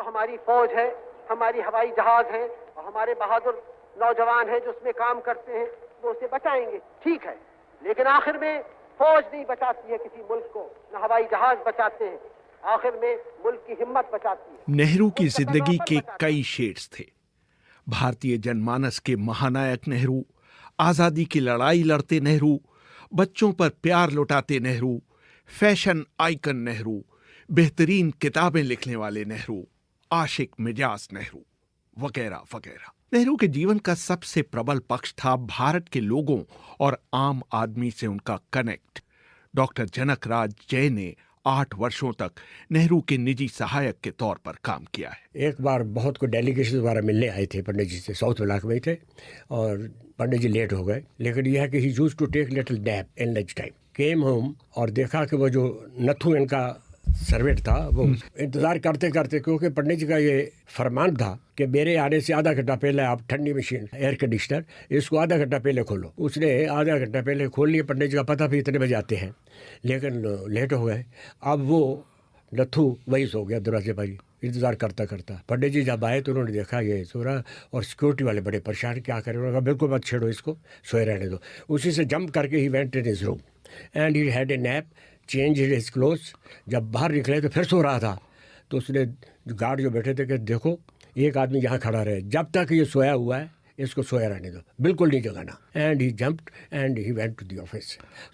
हमारी फौज है, हमारी हवाई जहाज है और हमारे बहादुर नौजवान हैं जो उसमें काम करते हैं, वो उसे बचाएंगे, ठीक है। लेकिन आखिर में फौज नहीं बचाती है किसी मुल्क को, न हवाई जहाज बचाते हैं, आखिर में मुल्क की हिम्मत बचाती है। नेहरू की जिंदगी के कई शेड्स थे। भारतीय जनमानस के महानायक नेहरू, आजादी की लड़ाई लड़ते नेहरू, बच्चों पर प्यार लुटाते नेहरू, फैशन आइकन नेहरू, बेहतरीन किताबें लिखने वाले नेहरू, आशिक मिजाज नेहरू, वगैरह वगैरह। नेहरू के जीवन का सबसे प्रबल पक्ष था भारत के लोगों और आम आदमी से उनका कनेक्ट। डॉक्टर जनक राज जय ने 8 वर्षों तक नेहरू के निजी सहायक के तौर पर काम किया है। एक बार बहुत को डेलीगेशन द्वारा मिलने आए थे पंडित जी से, साउथ ब्लॉक में थे, और पंडित जी लेट हो गए। लेकिन यह है कि he used to take little nap in lunch time. Came home और देखा कि वो जो नथु इनका सर्वेंट था वो इंतजार करते करते, क्योंकि पंडित जी का ये फरमान था कि मेरे आने से आधा घंटा पहले आप ठंडी मशीन एयर कंडीशनर इसको आधा घंटा पहले खोलो। उसने आधा घंटा पहले खोल लिया। पंडित जी का पता भी इतने बजे आते हैं, लेकिन लेट हो गए। अब वो नथु वही सो गया दरवाजे पर ही इंतजार करता करता। पंडित जी जब आए तो उन्होंने देखा ये सो रहा, और सिक्योरिटी वाले बड़े परेशान, क्या करें। उन्होंने कहा बिल्कुल मत छेड़ो इसको, सोए रहने दो। उसी से जंप करके he went in his room and he had a nap, change his clothes. जब बाहर निकले तो फिर सो रहा था। तो उसने गार्ड जो बैठे थे कि देखो एक आदमी यहाँ खड़ा रहे, जब तक ये सोया हुआ है इसको सोया रहने दो, बिल्कुल नहीं जगाना। And he jumped and he went to the office.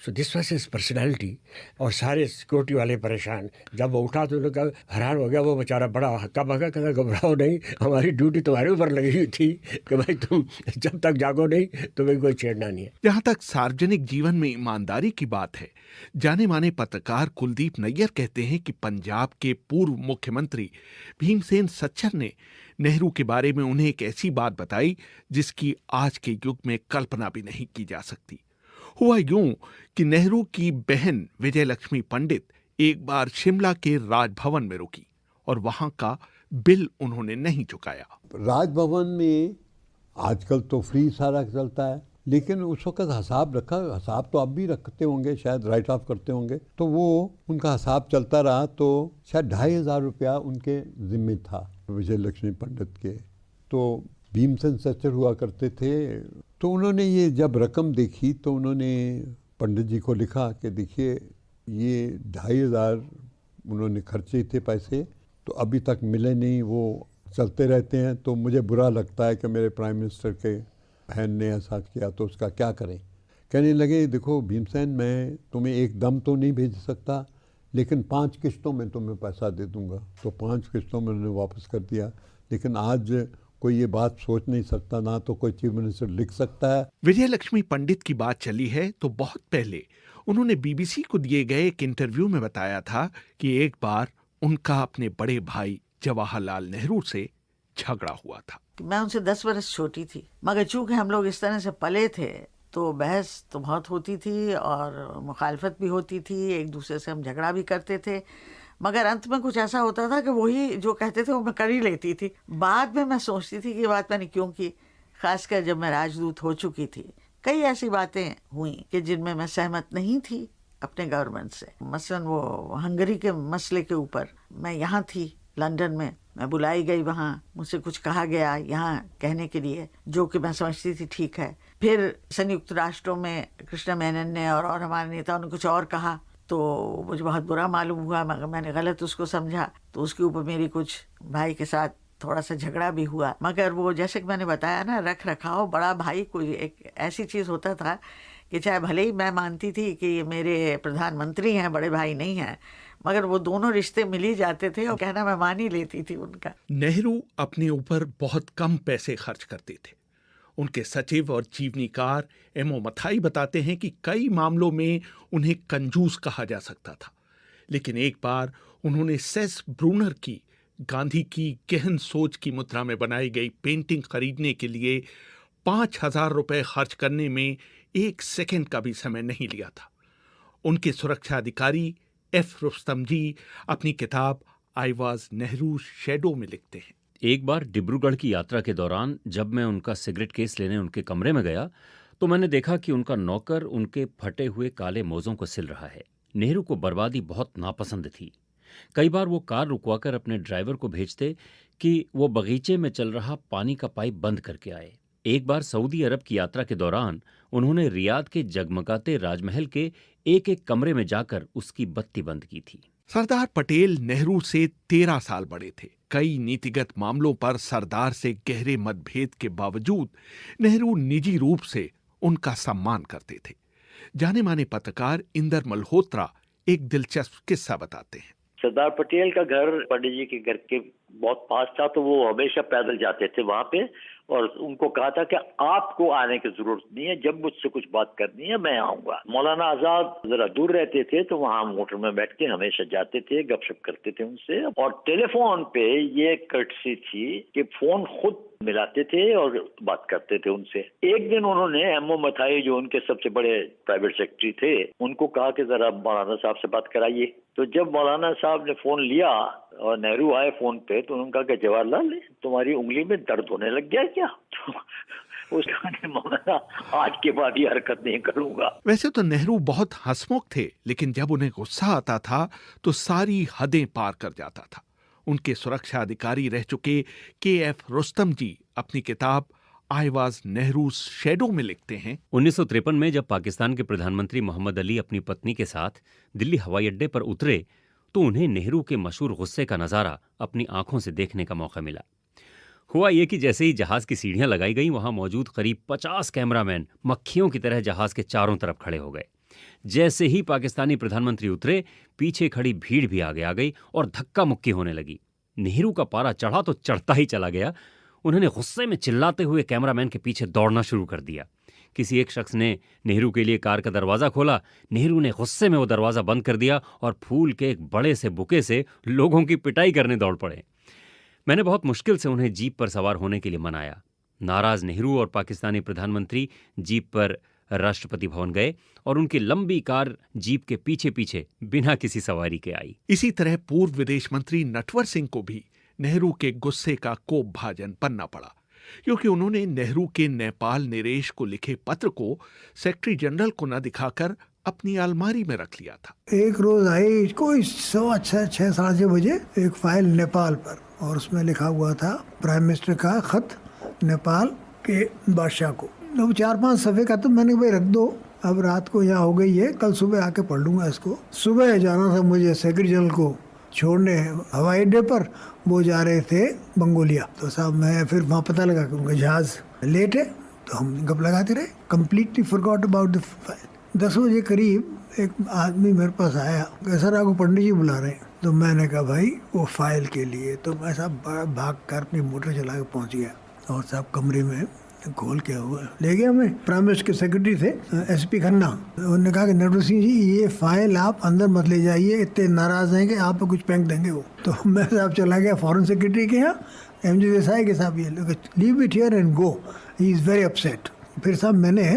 So this was his personality. और सारे सिक्योरिटी वाले परेशान। जब वो उठा तो उन्होंने हैरान हो गया। वो बेचारा बड़ा हक्का बक्का, कहता घबराओ नहीं, हमारी ड्यूटी तुम्हारे ऊपर लगी हुई थी कि भाई तुम जब तक जागो नहीं तुम्हें कोई छेड़ना नहीं है। जहां तक सार्वजनिक जीवन में ईमानदारी की बात है, जाने माने पत्रकार कुलदीप नैयर कहते हैं कि पंजाब के पूर्व मुख्यमंत्री भीमसेन सच्चर ने नेहरू के बारे में उन्हें एक ऐसी बात बताई जिसकी आज के युग में कल्पना भी नहीं की जा सकती। हुआ यूं कि नेहरू की बहन विजय लक्ष्मी पंडित एक बार शिमला के राजभवन में रुकी और वहां का बिल उन्होंने नहीं चुकाया। राजभवन में आजकल तो फ्री सारा चलता है, लेकिन उस वक्त हिसाब रखा, हिसाब तो अब भी रखते होंगे, शायद राइट ऑफ करते होंगे, तो वो उनका हिसाब चलता रहा। तो शायद 2500 रुपया उनके जिम्मे था विजय लक्ष्मी पंडित के। तो भीमसेन सच्चर हुआ करते थे। तो उन्होंने ये जब रकम देखी तो उन्होंने पंडित जी को लिखा कि देखिए ये 2500 उन्होंने खर्चे थे पैसे, तो अभी तक मिले नहीं, वो चलते रहते हैं। तो मुझे बुरा लगता है कि मेरे प्राइम मिनिस्टर के बहन ने ऐसा किया, तो उसका क्या करें। कहने लगे देखो भीमसेन, मैं तुम्हें एकदम तो नहीं भेज सकता, लेकिन 5 किस्तों में तुम्हें पैसा दे दूंगा। तो 5 किस्तों में उन्होंने वापस कर दिया। लेकिन आज कोई ये बात सोच नहीं सकता, ना तो कोई चीफ मिनिस्टर लिख सकता है। विजय लक्ष्मी पंडित की बात चली है तो बहुत पहले उन्होंने बीबीसी को दिए गए एक इंटरव्यू में बताया था कि एक बार उनका अपने बड़े भाई जवाहरलाल नेहरू से झगड़ा हुआ था। मैं उनसे 10 वर्ष छोटी थी, मगर चूंकि हम लोग इस तरह से पले थे तो बहस तो बहुत होती थी और मुखालफत भी होती थी, एक दूसरे से हम झगड़ा भी करते थे। मगर अंत में कुछ ऐसा होता था कि वही जो कहते थे वो मैं कर ही लेती थी। बाद में मैं सोचती थी कि बात मैंने क्यों की, खासकर जब मैं राजदूत हो चुकी थी। कई ऐसी बातें हुई कि जिनमें मैं सहमत नहीं थी अपने गवर्नमेंट से। मसलन वो हंगरी के मसले के ऊपर मैं यहाँ थी लंदन में, मैं बुलाई गई वहाँ, मुझसे कुछ कहा गया यहाँ कहने के लिए जो कि मैं समझती थी ठीक है। फिर संयुक्त राष्ट्रों में कृष्णा मेनन ने और हमारे नेताओं ने कुछ और कहा तो मुझे बहुत बुरा मालूम हुआ, मगर मैंने गलत उसको समझा। तो उसके ऊपर मेरी कुछ भाई के साथ थोड़ा सा झगड़ा भी हुआ। मगर वो जैसे कि मैंने बताया ना, रख रखाव, बड़ा भाई कोई एक ऐसी चीज़ होता था कि चाहे भले ही मैं मानती थी कि ये मेरे प्रधानमंत्री हैं, बड़े भाई नहीं हैं, मगर वो दोनों रिश्ते मिल ही जाते थे और कहना मैं मान ही लेती थी उनका। नेहरू अपने ऊपर बहुत कम पैसे खर्च करते थे। उनके सचिव और जीवनीकार एमओ मथाई बताते हैं कि कई मामलों में उन्हें कंजूस कहा जा सकता था, लेकिन एक बार उन्होंने सेस ब्रूनर की गांधी की गहन सोच की मुद्रा में बनाई गई पेंटिंग खरीदने के लिए 5000 रुपए खर्च करने में 1 सेकंड का भी समय नहीं लिया था। उनके सुरक्षा अधिकारी एफ रुस्तम जी अपनी किताब आई वॉज नेहरू शेडो में लिखते हैं, एक बार डिब्रूगढ़ की यात्रा के दौरान जब मैं उनका सिगरेट केस लेने उनके कमरे में गया तो मैंने देखा कि उनका नौकर उनके फटे हुए काले मोज़ों को सिल रहा है। नेहरू को बर्बादी बहुत नापसंद थी। कई बार वो कार रुकवाकर अपने ड्राइवर को भेजते कि वो बगीचे में चल रहा पानी का पाइप बंद करके आए। एक बार सऊदी अरब की यात्रा के दौरान उन्होंने रियाद के जगमगाते राजमहल के एक एक कमरे में जाकर उसकी बत्ती बंद की थी। सरदार पटेल नेहरू से 13 साल बड़े थे। कई नीतिगत मामलों पर सरदार से गहरे मतभेद के बावजूद नेहरू निजी रूप से उनका सम्मान करते थे। जाने माने पत्रकार इंदर मल्होत्रा एक दिलचस्प किस्सा बताते हैं। सरदार पटेल का घर पंडित जी के घर के बहुत पास था, तो वो हमेशा पैदल जाते थे वहां पे, और उनको कहा था कि आपको आने की जरूरत नहीं है, जब मुझसे कुछ बात करनी है मैं आऊंगा। मौलाना आजाद जरा दूर रहते थे, तो वहां मोटर में बैठ के हमेशा जाते थे, गपशप करते थे उनसे। और टेलीफोन पे ये कर्टसी थी कि फोन खुद मिलाते थे और बात करते थे उनसे। एक दिन उन्होंने एमओ मथाई, जो उनके सबसे बड़े प्राइवेट सेक्रेटरी थे, उनको कहा कि जरा मौलाना साहब से बात कराइए। तो जब मौलाना साहब ने फोन लिया और नेहरू आए फोन पे, तो उन्होंने कहा कि जवाहरलाल, तुम्हारी उंगली में दर्द होने लग गया क्या? तो उसने मौलाना, आज के बाद ये हरकत नहीं करूंगा। वैसे तो नेहरू बहुत हंसमुख थे, लेकिन जब उन्हें गुस्सा आता था तो सारी हदें पार कर जाता था। उनके सुरक्षा अधिकारी रह चुके के.एफ. रुस्तम जी अपनी किताब आई वाज नेहरूज शैडो में लिखते हैं, 1953 में जब पाकिस्तान के प्रधानमंत्री मोहम्मद अली अपनी पत्नी के साथ दिल्ली हवाई अड्डे पर उतरे, तो उन्हें नेहरू के मशहूर गुस्से का नज़ारा अपनी आंखों से देखने का मौका मिला। हुआ ये कि जैसे ही जहाज की सीढ़ियां लगाई गईं, वहां मौजूद करीब 50 कैमरामैन मक्खियों की तरह जहाज के चारों तरफ खड़े हो गए। जैसे ही पाकिस्तानी प्रधानमंत्री उतरे, पीछे खड़ी भीड़ भी आगे आ गई और धक्का मुक्की होने लगी। नेहरू का पारा चढ़ा तो चढ़ता ही चला गया। उन्होंने गुस्से में चिल्लाते हुए कैमरामैन के पीछे दौड़ना शुरू कर दिया। किसी एक शख्स ने नेहरू के लिए कार का दरवाज़ा खोला। नेहरू ने गुस्से में वो दरवाज़ा बंद कर दिया और फूल के एक बड़े से बुके से लोगों की पिटाई करने दौड़ पड़े। मैंने बहुत मुश्किल से उन्हें जीप पर सवार होने के लिए मनाया। नाराज नेहरू और पाकिस्तानी प्रधानमंत्री जीप पर राष्ट्रपति भवन गए और उनकी लंबी कार जीप के पीछे पीछे बिना किसी सवारी के आई। इसी तरह पूर्व विदेश मंत्री नटवर सिंह को भी नेहरू के गुस्से का कोप भाजन पन्ना पड़ा, क्योंकि उन्होंने नेहरू के नेपाल निरेश को लिखे पत्र को सेक्रेटरी जनरल को न दिखाकर अपनी अलमारी में रख लिया था। एक रोज आई कोई 6:30 साढ़े 6 बजे एक फाइल नेपाल पर, और उसमें लिखा हुआ था प्राइम मिनिस्टर का खत नेपाल के बादशाह को। तो 4-5 सफ़े का, तो मैंने भाई रख दो, अब रात को यहाँ हो गई है, कल सुबह आके पढ़ लूँगा इसको। सुबह जाना था मुझे सेक्रेटरी जनरल को छोड़ने हवाई अड्डे पर, वो जा रहे थे मंगोलिया। तो साहब मैं फिर वहाँ पता लगा कि उनका जहाज़ लेट है, तो हम गप लगाते रहे, completely forgot about the file. 10 बजे करीब एक आदमी मेरे पास आया, सर आपको पंडित जी बुला रहे हैं। तो मैंने कहा भाई वो फाइल के लिए। तो मैं साहब भाग कर अपनी मोटर चला के पहुँच गया, और साहब कमरे में खोल के हुआ ले गया। हमें प्राइम मिनिस्टर के सेक्रेटरी थे एसपी खन्ना, उन्होंने कहा कि नटवर सिंह जी ये फाइल आप अंदर मत ले जाइए, इतने नाराज हैं कि आप कुछ फेंक देंगे वो। तो मैं साहब चला गया फॉरेन सेक्रेटरी के यहाँ, एमजी देसाई के साहब, ये leave it here and go, he is very upset. फिर साहब मैंने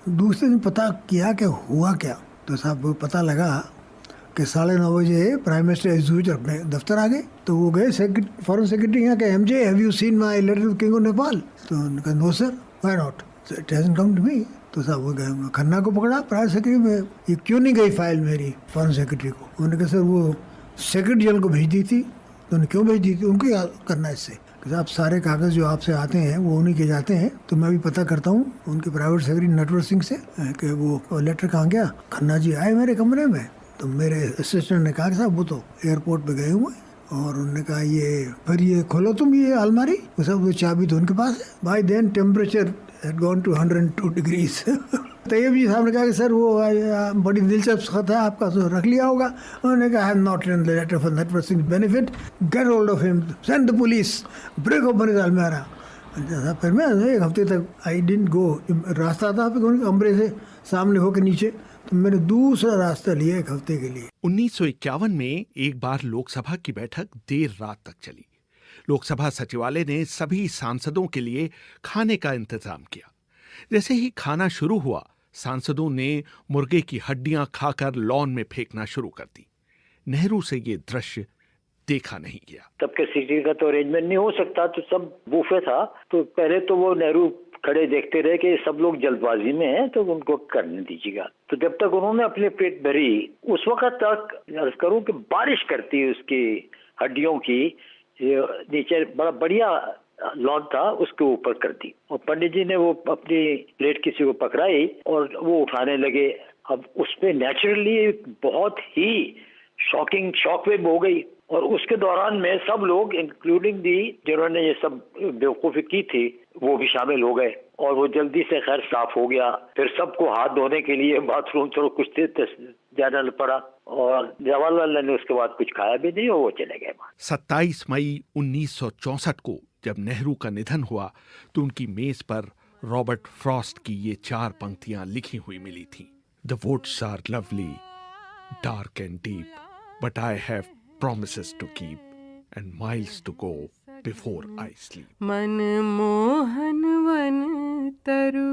दूसरे दिन पता किया कि हुआ क्या। तो साहब वो पता लगा कि 9:30 बजे प्राइम मिनिस्टर एसजूज अपने दफ्तर आ गए। तो वो गए फॉरेन सेक्रेटरी यहाँ के, MJ have you seen my letter to king of Nepal? तो उन्होंने कहा no sir, why not, it hasn't come to me. तो साहब वो गए, खन्ना को पकड़ा, प्राइवेट सेक्रेटरी में, ये क्यों नहीं गई फाइल मेरी फॉरेन सेक्रेटरी को? उन्होंने कहा सर वो सेक्रेटरी जनरल को भेज दी थी। तो उन्होंने क्यों भेज दी थी? उनको क्या करना इससे? कि साहब सारे कागज़ जो आपसे आते हैं वो उन्हीं के जाते हैं, तो मैं भी पता करता हूँ उनके प्राइवेट सेक्रेटरी नटवर सिंह से कि वो लेटर कहाँ गया। खन्ना जी आए मेरे कमरे में, तो मेरे असिस्टेंट ने कहा कि साहब वो तो एयरपोर्ट पे गए हुए, और उन्होंने कहा ये फिर ये खोलो तुम ये अलमारी, वो सब वो चाबी तो उनके पास है। By then temperature had gone to 102 degrees। Tayyab ji साहब ने कहा कि सर वो बड़ी दिलचस्प खत है आपका, तो रख लिया होगा। उन्होंने कहा not in the letter for Natwar Singh benefit, get hold of him, send the police, break open his अलमारा। फिर मैं एक हफ्ते तक आई डिडंट गो, रास्ता था कमरे से सामने होकर नीचे, तो मैंने दूसरा रास्ता लिया एक हफ्ते के लिए। 1951 में एक बार लोकसभा की बैठक देर रात तक चली। लोकसभा सचिवालय ने सभी सांसदों के लिए खाने का इंतजाम किया। जैसे ही खाना शुरू हुआ, सांसदों ने मुर्गे की हड्डियां खाकर लॉन में फेंकना शुरू कर दी। नेहरू से ये दृश्य देखा नहीं गया। तब के सिटी का तो अरेंजमेंट नहीं हो सकता, तो सब बूफे था। तो पहले तो वो नेहरू खड़े देखते रहे कि सब लोग जल्दबाजी में हैं तो उनको करने दीजिएगा। तो जब तक उन्होंने अपने पेट भरी, उस वक्त तक अर्ज करूं कि बारिश करती है उसकी हड्डियों की, नीचे बड़ा बढ़िया लॉन था उसके ऊपर कर दी, और पंडित जी ने वो अपनी प्लेट किसी को पकड़ाई और वो उठाने लगे। अब उसमें नेचुरली बहुत ही शॉकिंग शॉकवेव हो गई, और उसके दौरान में सब लोग इंक्लूडिंग दी जिन्होंने ये सब बेवकूफ़ी की थी वो भी शामिल हो गए, और वो जल्दी से खैर साफ हो गया। फिर सबको हाथ धोने के लिए बाथरूम थोड़ा कुछ जाना पड़ा, और जवाहरलाल ने उसके बाद कुछ खाया भी नहीं और वो चले गए। 27 मई 1964 को जब नेहरू का निधन हुआ तो उनकी मेज पर रॉबर्ट फ्रॉस्ट की ये 4 पंक्तियां लिखी हुई मिली थीं। The woods are lovely, dark and deep, but I have promises to keep and miles to go before I sleep. मन मोहन वन तरु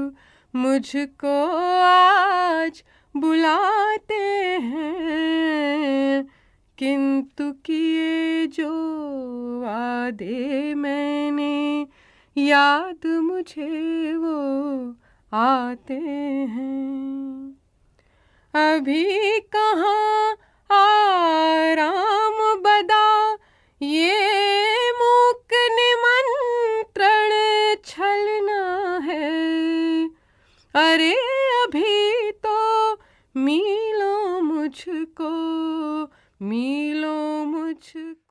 मुझको आज बुलाते हैं, किंतु किए जो वादे मैंने याद मुझे वो आते हैं। अभी कहाँ आराम बदा ये मूक निमंत्रण छलना है, अरे अभी तो मिलो मुझको, मिलो मुझको।